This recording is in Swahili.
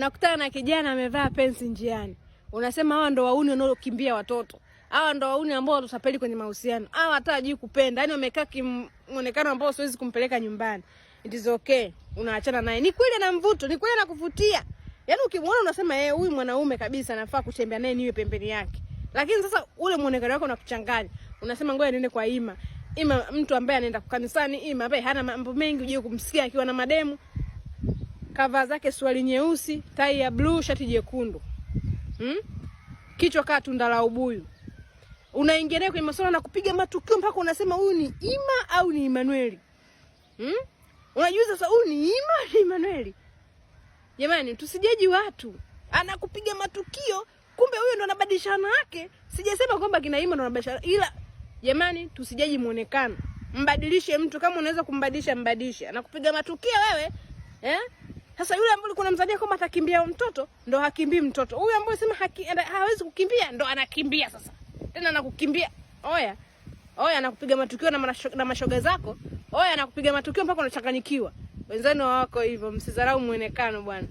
unakutana na kijana amevaa pensi njiani. Unasema hawa ndo wauni wanaokimbia watoto. Hawa ndo wauni ambao watapeli kwenye mahusiano. Hawa hata hajui kupenda. Yaani wamekaa kimuonekano ambao siwezi kumpeleka nyumbani. It is okay. Unaachana naye. Ni kweli ana mvuto, ni kweli anakuvutia. Yaani ukimwona unasema huyu mwanaume kabisa anafaa kutembea naye niwe pembeni yake. Lakini sasa ule muonekano wako unakuchanganya. Unasema ngoja niende kwa Ima. Ima mtu ambaye anaenda kanisani, Ima ambaye hana mambo mengi, uje kumsikia akiwa na mademu. Kava zake suruali nyeusi, tai ya blue, shati jekundu. Kichwa kaa tunda la ubuyu. Unaingia naye kwenye masuala na kupiga matukio mpaka unasema huyu ni Ima au ni Emmanuel. Unajua sasa huyu ni Ima ni Emmanuel. Jamani, tusijaji watu. Anakupiga matukio, kumbe huyo ndo anabadilishana yake. Sijasema kwamba kina Ima ndo anabadilishana, ila jamani tusijaji muonekano. Mbadilishe mtu, kama unaweza kumbadilisha mbadilishe. Anakupiga matukio wewe, Sasa yule ambaye kuna mzania kwamba atakimbia mtoto ndo hakimbii mtoto. Huyu ambaye sema hawezi kukimbia ndo anakimbia sasa. Tena anakukimbia. Oya anakupiga matukio na mashoga zako. Oya anakupiga matukio mpaka unachanganyikiwa. Wenzani wako hivyo, msidharau muonekano bwana.